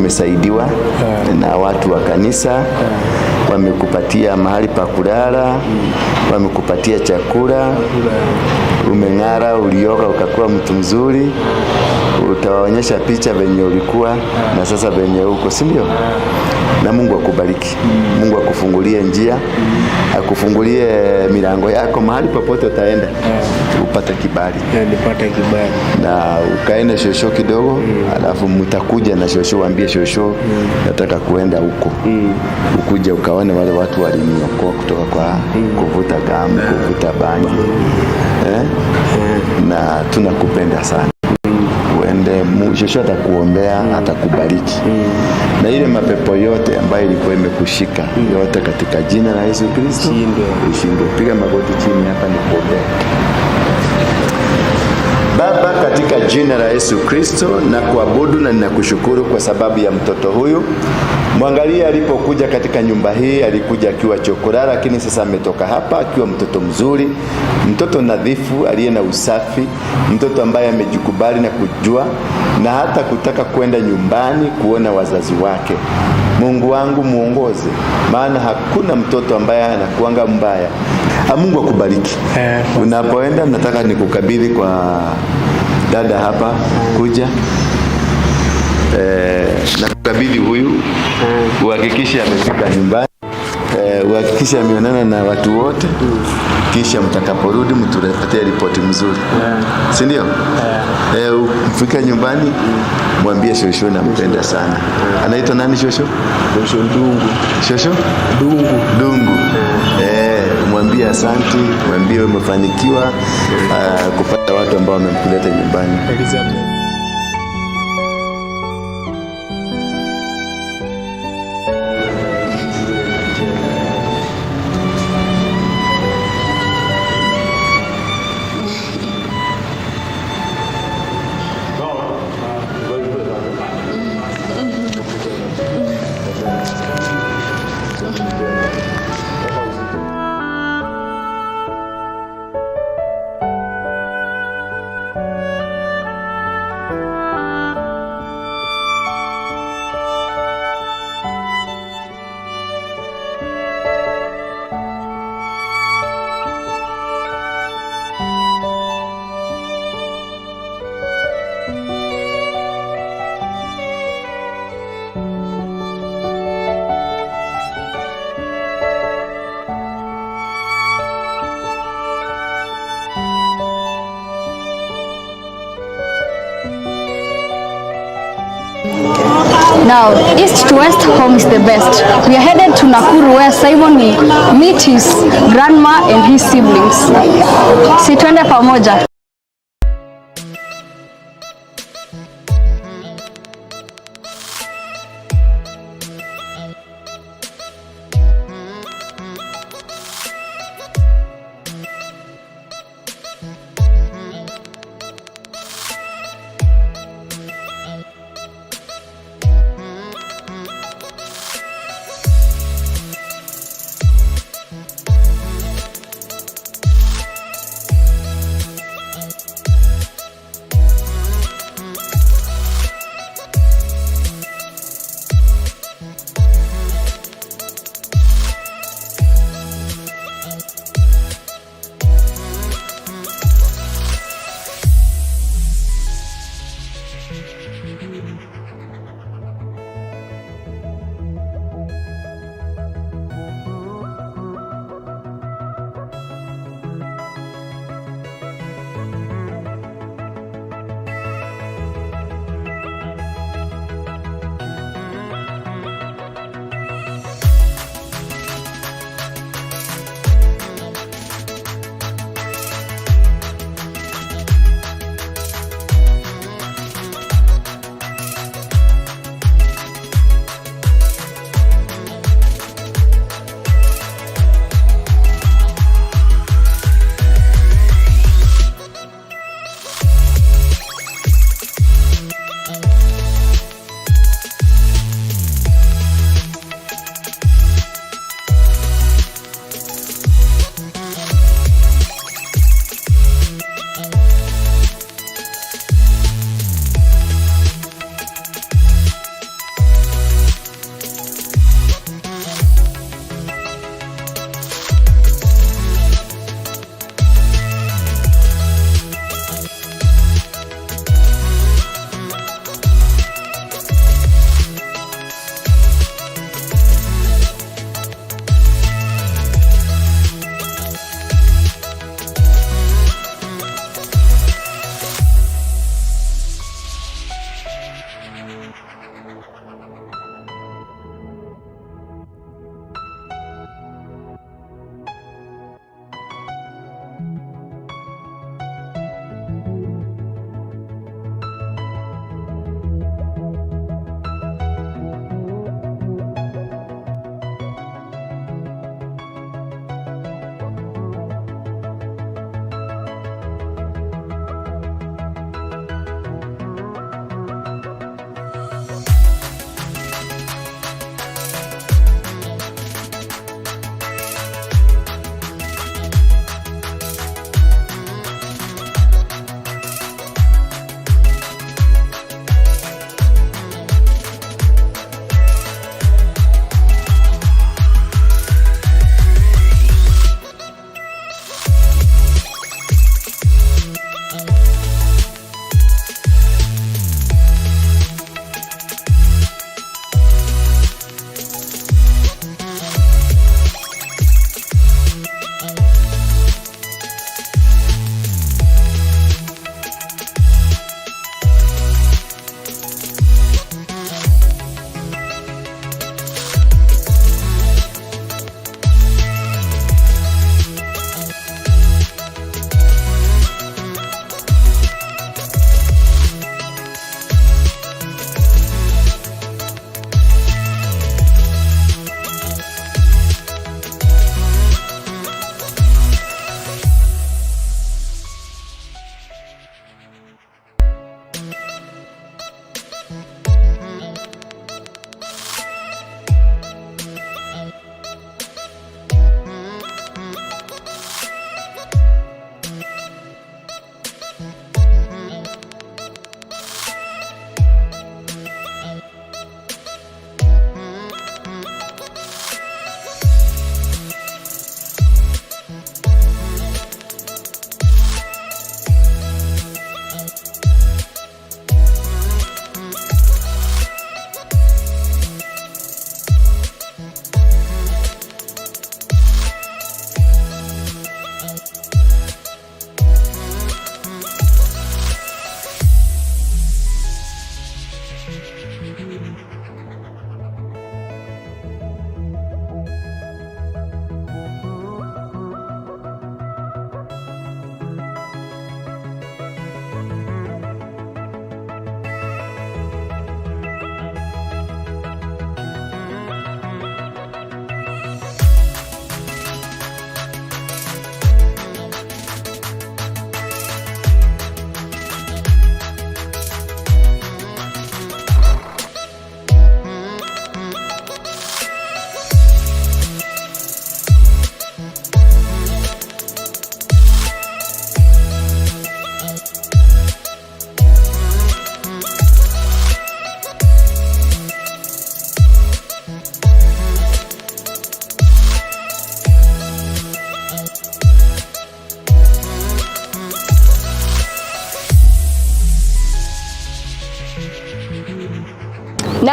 umesaidiwa na watu wa kanisa, wamekupatia mahali pa kulala, wamekupatia chakula, umeng'ara, ulioga ukakuwa mtu mzuri, utawaonyesha picha venye ulikuwa na sasa venye uko, si ndio? Na Mungu akubariki. Mungu akufungulie njia, akufungulie milango yako mahali popote utaenda. Upate kibali. Nipate kibali. Na ukaenda shosho kidogo, alafu mtakuja na shosho, waambie shosho nataka kuenda huko. Ukuje ukaone wale watu waliniokoa kutoka kwa kuvuta gamu, kuvuta bangi. Na tunakupenda sana. Uende, shosho atakuombea, atakubariki. Na ile mapepo yote ambayo ilikuwa imekushika yote katika jina la Yesu Kristo ishindwe. Piga magoti chini hapa nikuombee. Baba, katika jina la Yesu Kristo na kuabudu na ninakushukuru kwa sababu ya mtoto huyu. Mwangalia alipokuja katika nyumba hii, alikuja akiwa chokora, lakini sasa ametoka hapa akiwa mtoto mzuri, mtoto nadhifu, aliye na usafi, mtoto ambaye amejikubali na kujua na hata kutaka kwenda nyumbani kuona wazazi wake. Mungu wangu muongoze, maana hakuna mtoto ambaye anakuanga mbaya. Mungu akubariki. Unapoenda nataka nikukabidhi kwa dada hapa kuja. Na kukabidhi huyu, uhakikishe amefika nyumbani, uhakikishe ameonana na watu wote, kisha mtakaporudi mtuletee ripoti mzuri. Si ndio? Ufika nyumbani, mwambie shosho nampenda sana. Anaitwa nani shosho? Shosho Dungu. Shosho? Dungu. Mwambie asante, mwambie umefanikiwa kupata watu ambao wamemkuleta nyumbani. Now, east to west, home is the best. We are headed to Nakuru where Simon will meet his grandma and his siblings. Si twende pamoja.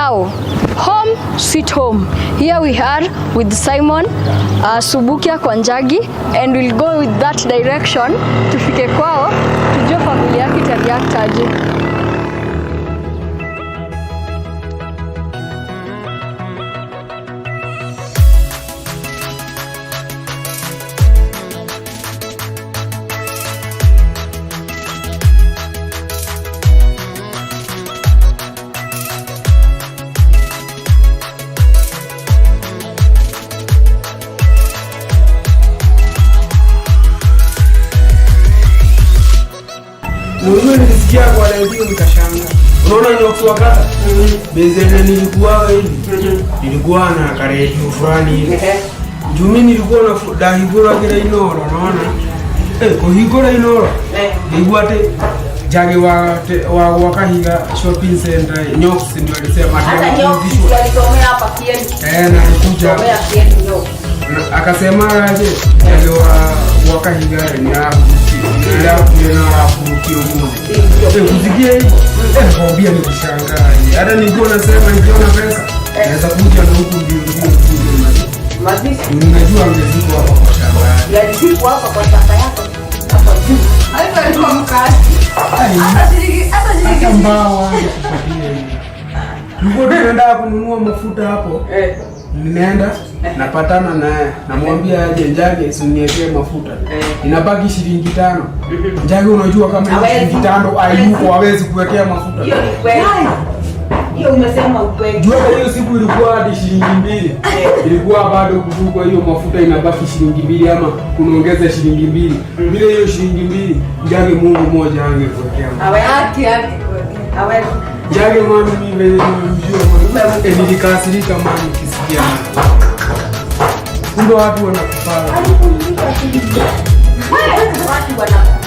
Now, home sweet home. Here we are with Simon Subukia kwa Njagi, and we'll go with that direction tufike kwao tujue familia yake itareact aje. Mwenyewe nilisikia kwa redio nikashanga. Unaona nyokuwa kata? Bezene nilikuwa hivi. Nilikuwa na karedio fulani hivi. Juu mimi nilikuwa na dahigura kile inoro, unaona? Kwa higura inoro. Nilikuwa jage wa wakahiga shopping center Nyoks ndio alisema hata Nyoks walisomea hapa Kieni. Na alikuja. Akasema aje jage wa wakahiga ni hapo. Ila kuna kurukia Mungu. Kusikia hivi. Kwambia nikishangaa. Hata nilikuwa nasema nikiona pesa naweza kuja na huku ndio mazishi. Unajua ngeziko hapa kwa shamba. Ya ziko hapa kwa shamba yako. Hapa juu. Hapo alikuwa mkazi. Hata mbao kupatia hivi. Nilikuwa tunaenda kununua mafuta hapo. Ninaenda napatana naye namwambia aje Njage isiniwekee mafuta. Inabaki shilingi 5. Njage unajua kama shilingi 5 hayuko hawezi kuwekea mafuta. Hiyo ni kweli. Hiyo umesema ukweli. Jua hiyo siku ilikuwa hadi shilingi 2. Ilikuwa bado kuchukua hiyo mafuta inabaki shilingi 2 ama kunaongeza shilingi 2. Bila hiyo shilingi 2 Njage Mungu mmoja angekuwekea mafuta. Haki. Hawezi. Njage mami mimi vile nimemjua mami. Nilikasirika mami kisikia. Ndio watu wanakufara. Watu wanakufara.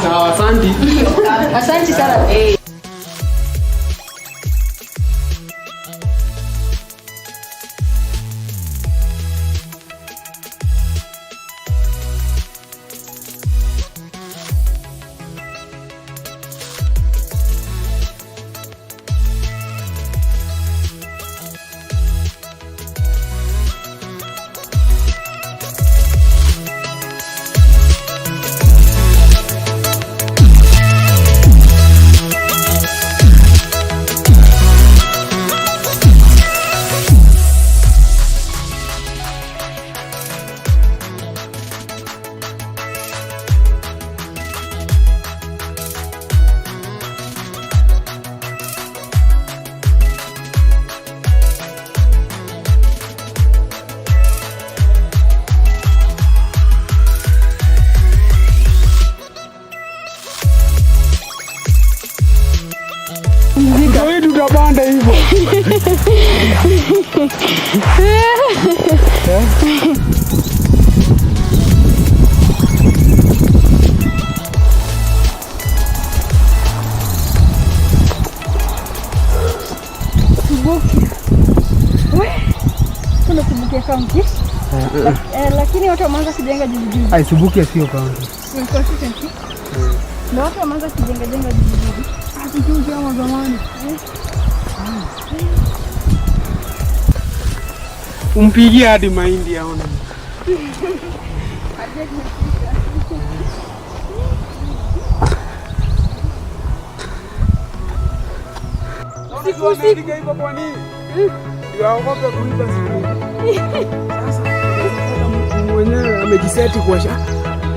Sawa, asante. Asante sana. Ndio tutabanda hivyo. Kuna Subukia County. Lakini watu wameanza kujenga juzi. Ai, Subukia sio county. Ni constituency. Na watu wameanza kujenga juzi. Juzi kama zamani. Umpigie hadi mahindi aone. Unaandika hivyo kwa nini? Yaogopa kuiba siku. Sasa mwenyewe amejiseti kwa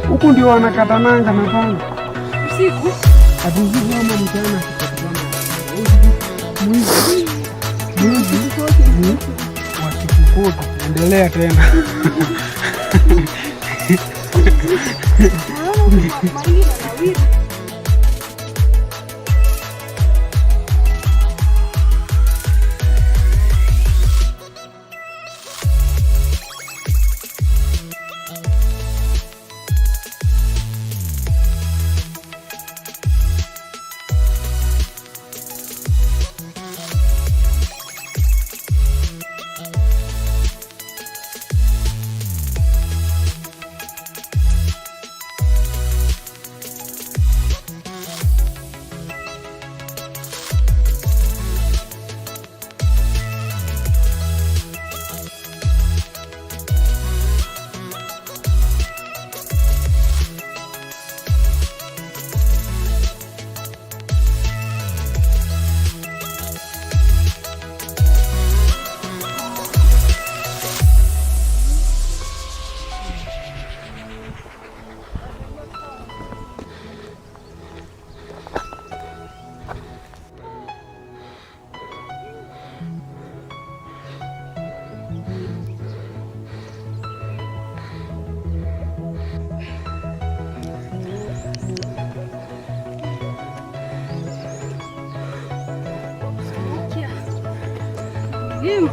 huku ndio wanakatananga na panga. Usiku. Abuzi kama mchana kipatikana. Mwizi. Wasikufuta. Endelea tena. Game.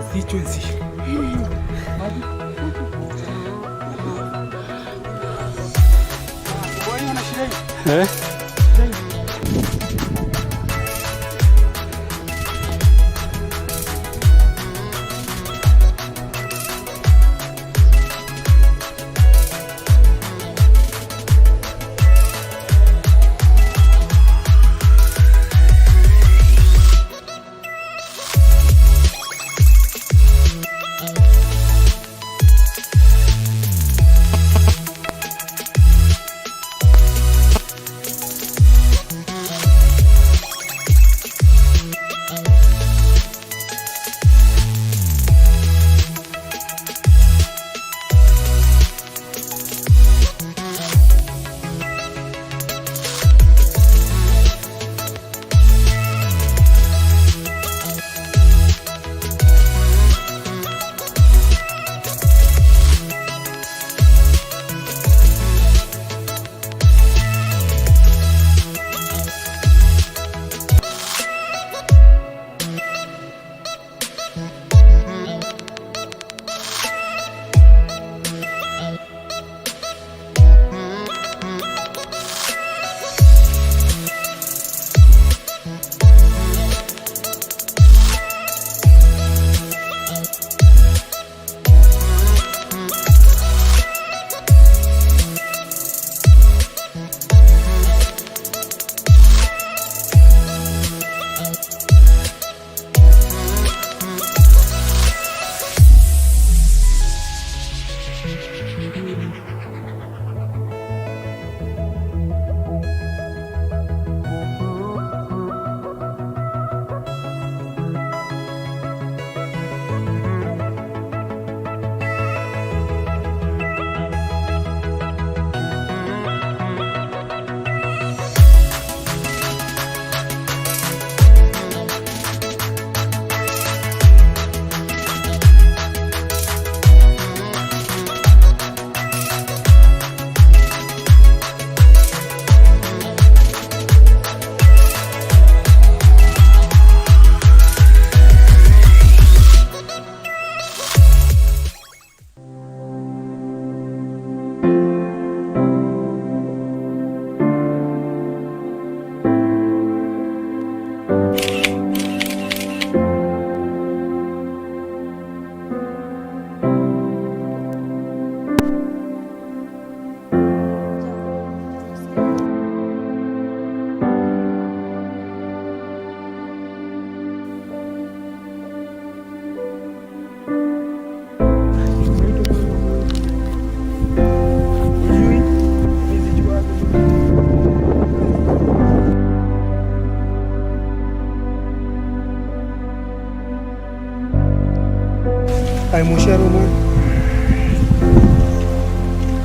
Aimusha Roma.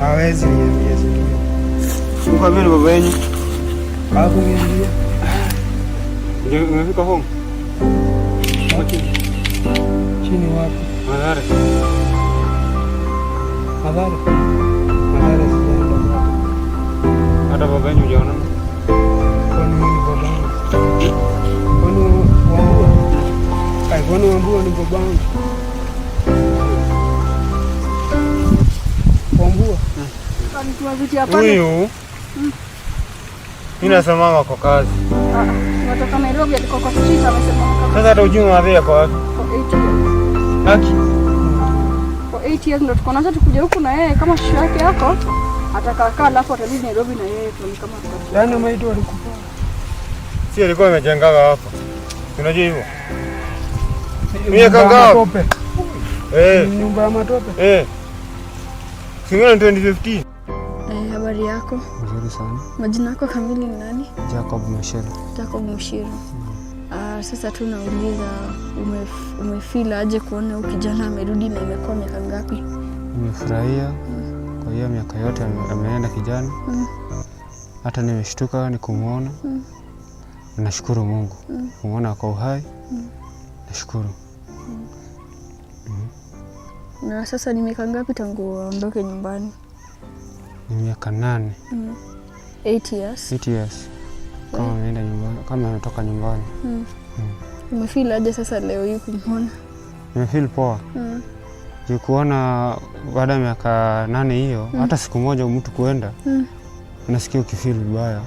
Hawezi niambia sio. Uko vile baba yenu? Hapo niambia. Ndio umefika home? Chini wapi? Madhara. Madhara. Madhara sijaenda. Hata baba yenu hujaona? Kwani ni babangu? Kwani wambua? Kwani wambua ni babangu? Huyu mimi nasemanga kwa kazi. Natoka Nairobi alikuwa kwa street amesema. Sasa hata ujue madhara kwa wapi? For 8 years. Haki. For 8 years ndo tuko nazo tukuje huku na yeye kama shule yake yako atakaa alafu atarudi Nairobi na yeye tu kama tukati. Yaani maito alikufa. Si alikuwa amejengaga hapa. Unajua hivyo? Mimi kanga matope. Nyumba ya matope. Singana 2015. Habari yako? Nzuri sana. Majina yako kamili ni nani? Jacob Mushiro. Jacob Mushiro. Sasa tu nauliza umefeel aje kuona huyu kijana amerudi na imekuwa miaka ngapi? Nimefurahia kwa hiyo miaka yote ameenda kijana. Hata nimeshtuka ni kumuona. Nashukuru Mungu. Kumuona kwa uhai. Nashukuru. Na sasa ni miaka ngapi tangu aondoke nyumbani? Ni miaka 8. 8 years. 8 years. Kama ameenda nyumbani, kama ametoka nyumbani. Umefeel aje sasa leo hii kumuona? Nimefeel poa. Kuona baada ya miaka 8 hiyo, hata siku moja mtu kuenda, unasikia ukifeel vibaya.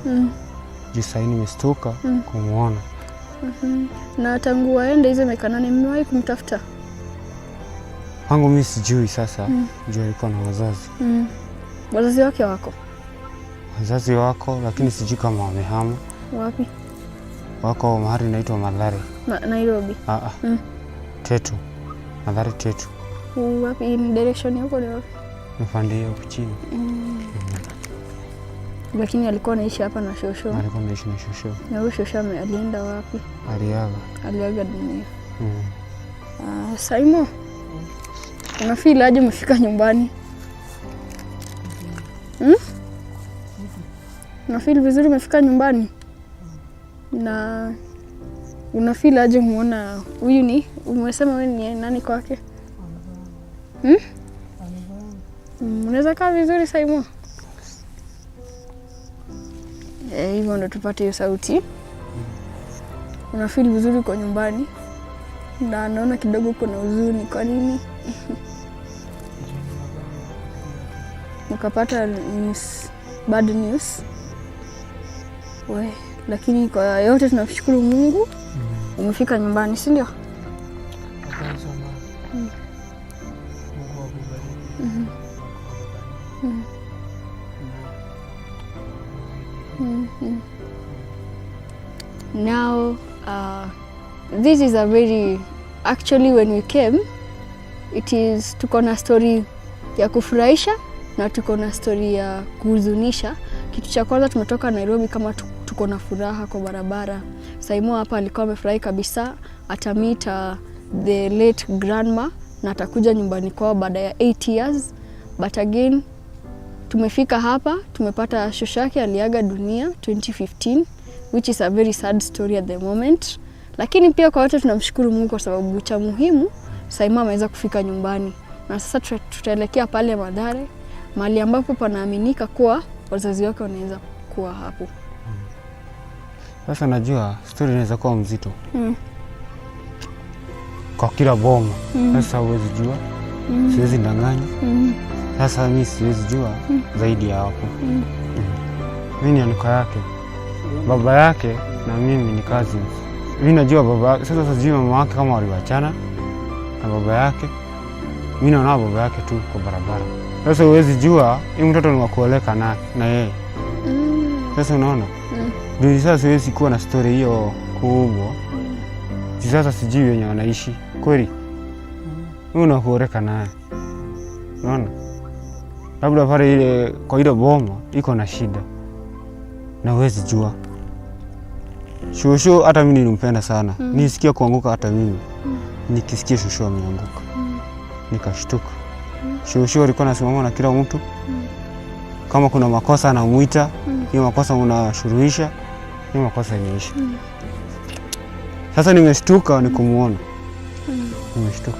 Juu sasa nimestuka kumuona. Na tangu waende hizo miaka 8 mmewahi kumtafuta? Wangu mimi sijui sasa, juu alikuwa na wazazi. Wazazi wake wako? Wazazi wako, lakini sijui kama wamehama. Wapi? Wako mahali inaitwa Mathare. Nairobi? Tetu. Mathare Tetu. Wapi? In direction huko ni wapi? Mfande huko chini. Lakini alikuwa anaishi hapa na shosho? Alikuwa anaishi na shosho. Na huyo shosho alienda wapi? Aliaga dunia. Saimo, unafeel aje umefika nyumbani? Unafeel vizuri umefika nyumbani? Na unafeel aje muona huyu ni? Umesema wewe ni nani kwake? Unaweza kaa vizuri Saimo? Hivyo ndo tupate hiyo sauti. Unafeel vizuri kwa nyumbani? Na naona kidogo kuna huzuni. Kwa nini? Ukapata news, bad news. Lakini kwa yote tunashukuru Mungu umefika nyumbani, si ndio? Now, this is a very, actually when we came, it is tuko na story ya kufurahisha na tuko na story ya kuhuzunisha. Kitu cha kwanza tumetoka Nairobi kama tuko na furaha kwa barabara. Saimo hapa alikuwa amefurahi kabisa, atamit the late grandma na atakuja nyumbani kwao baada ya 8 years. But again, tumefika hapa, tumepata shoshake aliaga dunia 2015, which is a very sad story at the moment. Lakini pia kwa wote tunamshukuru Mungu kwa sababu cha muhimu Saimo ameweza kufika nyumbani. Na sasa tutaelekea pale Mathare, mahali ambapo panaaminika kuwa wazazi wake wanaweza kuwa hapo. Sasa najua story inaweza kuwa mzito. Kwa kila boma. Sasa huwezi jua. Siwezi ndanganya. Sasa mimi siwezi jua zaidi ya hapo. Mimi ni anuka yake. Baba yake na mimi ni cousins. Mimi najua baba, sasa sijui mama yake kama waliachana na baba yake. Mimi naona baba yake tu kwa barabara. Sasa huwezi jua hii mtoto ni wa kuoleka na yeye. Sasa unaona? Ndio sasa siwezi kuwa na story hiyo kubwa. Sasa sijui wenye wanaishi. Kweli? Wewe unakuoleka naye. Unaona? Labda pale ile kwa ile boma iko na shida. Na huwezi jua. Shosho hata mimi nilimpenda sana. Nisikia kuanguka hata mimi. Nikisikia shosho ameanguka. Nikashtuka. Shosho alikuwa anasimama na kila mtu. Kama kuna makosa anamuita, hiyo makosa unashuruhisha, hiyo makosa imeisha. Sasa nimeshtuka nikumuona. Nimeshtuka.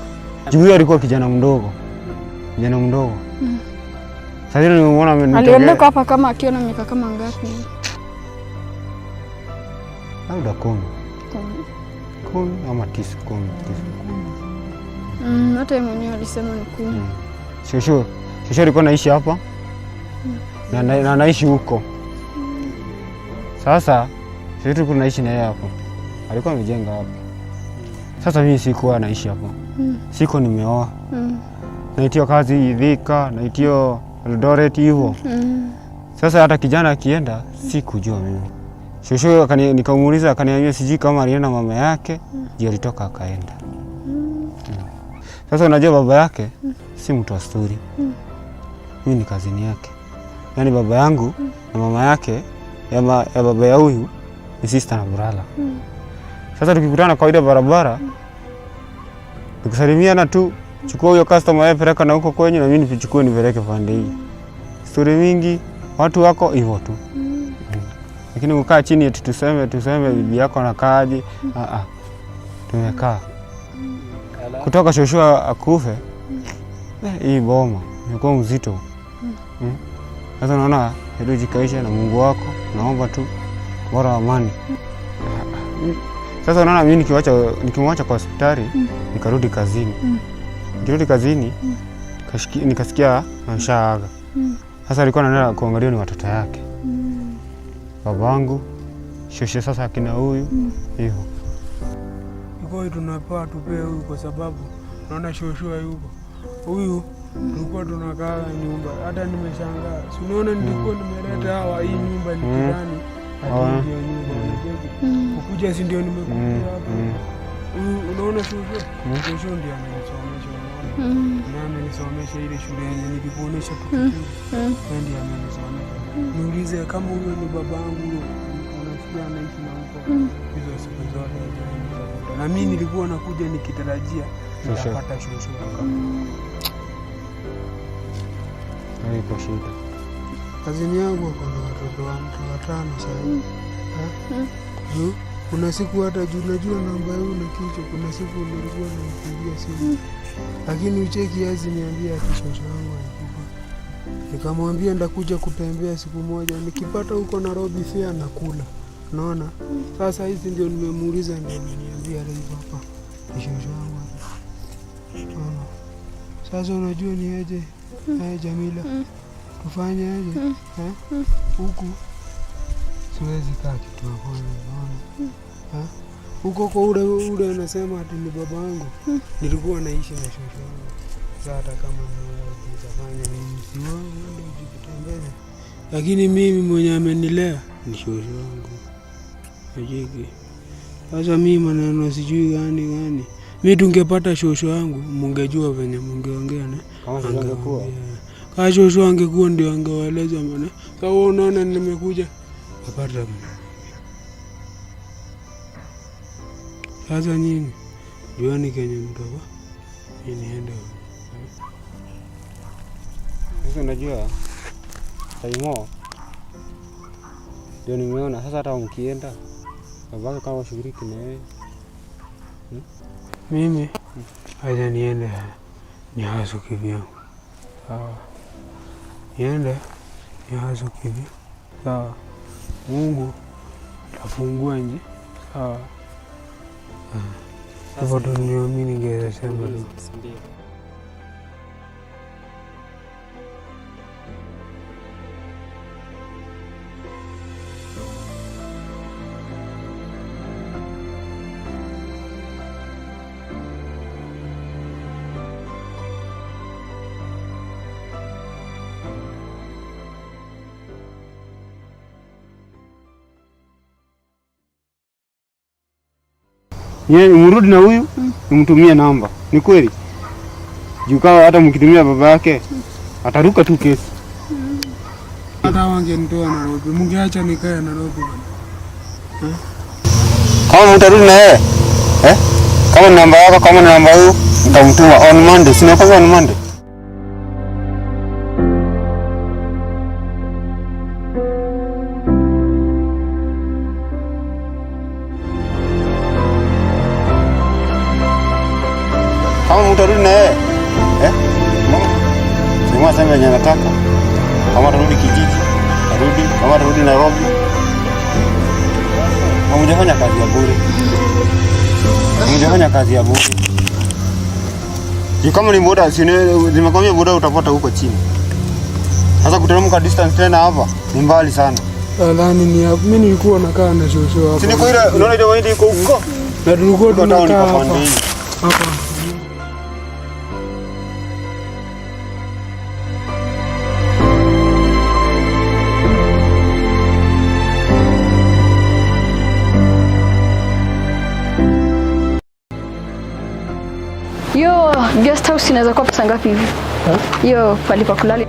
Juu alikuwa kijana mdogo. Sasa nimemuona amenitokea. Aliondoka hapa kama akiwa na miaka kama ngapi? Labda 10 ama 9. Hata yeye mwenyewe alisema ni 10. Shosho alikuwa anaishi hapa. Na naishi huko. Sasa sisi tulikuwa tunaishi na yeye hapo. Alikuwa amejenga hapo. Sasa mimi sikuwa naishi hapo. Siko nimeoa. Naitio kazi Thika, naitio Eldoret hivyo. Sasa hata kijana akienda sikujua mimi. Shosho nikamuuliza akaniambia sijui kama alienda mama yake, ndio alitoka akaenda. Sasa unajua baba yake si mtu wa story. Mimi ni kazini yake. Yaani baba yangu na mama yake ya baba ya huyu ni sister na brother. Sasa tukikutana kwa ile barabara tukisalimiana tu, chukua huyo customer yeye peleka na huko kwenye na mimi nichukue nipeleke pande hii. Story mingi watu wako hivyo tu. Lakini ukaa chini eti tuseme bibi yako anakaaje? Tumekaa. Kutoka Shoshua akufe. Hii boma ilikuwa mzito. Sasa naona hebu jikaisha na Mungu wako, naomba tu bora amani. Sasa unaona mimi nikimwacha kwa hospitali nikarudi kazini. Nikirudi kazini nikasikia ameshaaga. Sasa alikuwa anaenda kuangalia ni watoto yake. Babangu, shoshe sasa akina huyu hivyo. Iko tunapewa tupee huyu kwa sababu naona shosho yuko. Huyu tulikuwa tunakaa nyumba. Hata nimeshangaa. Si unaona nilikuwa nimeleta hawa hii nyumba nikidhani ati ndio nyumba unajeki. Ukuja si ndio nimekuja hapa. Unaona shosho? Shosho ndio amenisomesha unaona. Na amenisomesha ile shule yenye nilikuonesha tukio. Ndiye amenisomesha. Niulize kama huyo ni babangu unafikia anaishi na huko. Hizo siku zote. Na mimi nilikuwa nakuja nikitarajia nitapata shosho kama haiko shida. Kazini yangu kuna watoto watano sasa. Kuna siku hata najua namba yao na kichwa, kuna siku nilikuwa nampigia simu. Lakini ucheki yazi niambia shosho yangu alikufa. Nikamwambia ndakuja kutembea siku moja, nikipata huko Nairobi fare nakula. Unaona? Sasa hizi ndio nimemuuliza ndio niambia leo hapa. Shosho yangu. Sasa unajua ni aje? Jamila. Tufanye aje? Huku siwezi kaa kitu hapo unaona. Huko kwa ule anasema ati ni babangu. Nilikuwa naishi na shosho yangu. Sasa hata kama nitafanya nini siwangu ndio ujikutembea. Lakini mimi mwenye amenilea ni shosho yangu. Ajiki. Sasa mimi maneno sijui gani. Mimi tungepata shosho yangu mungejua venye mungeongea na kama singekuwa. Kama shosho angekuwa ndio angewaeleza maana. Sasa unaona nimekuja napata mimi. Sasa nyinyi juani kenye mtoka. Niende. Sasa unajua taimo ndio nimeona sasa hata mkienda babake kama shiriki na yeye. Mimi aje niende ni haso kivyangu. Sawa. Niende ni haso kivyangu. Sawa. Mungu atafungua nje. Sawa. Hivyo ndio mimi ningesema ndio. Yeye mrudi na huyu nimtumie namba. Ni kweli? Jukawa hata mkitumia baba yake ataruka tu kesi. Hata wangenitoa Nairobi, mungeacha nikae Nairobi bwana. Kama mtarudi na yeye kama namba yako kama namba hiyo nitamtuma on Monday. Sina kwa on Monday. Kama mtarudi na yeye sema sema yenye nataka. Kama tarudi kijiji tarudi, kama tarudi Nairobi hamjafanya kazi ya bure. Hamjafanya kazi ya bure. Kama ni boda nimekwambia boda utapata huko chini. Sasa kuteremka distance tena hapa ni mbali sana. Nadhani ni hapo mimi nilikuwa nakaa na shosho hapa. Si niko ile unaona ile wewe iko huko. Na tulikuwa tunakaa hapa. Hapa. Yo, guest house inaweza kuwa pesa ngapi hivi? Yo, palipa kulala.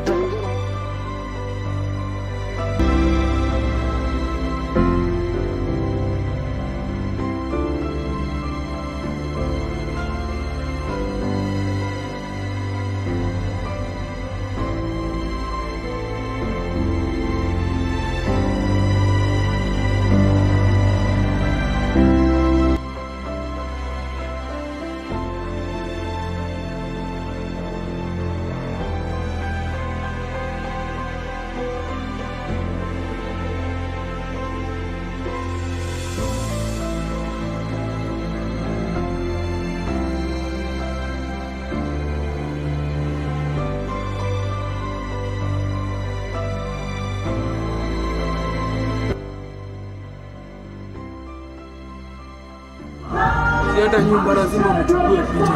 hata nyumba lazima mchukue picha.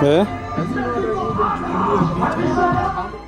Eh? Lazima hata nyumba mchukue picha.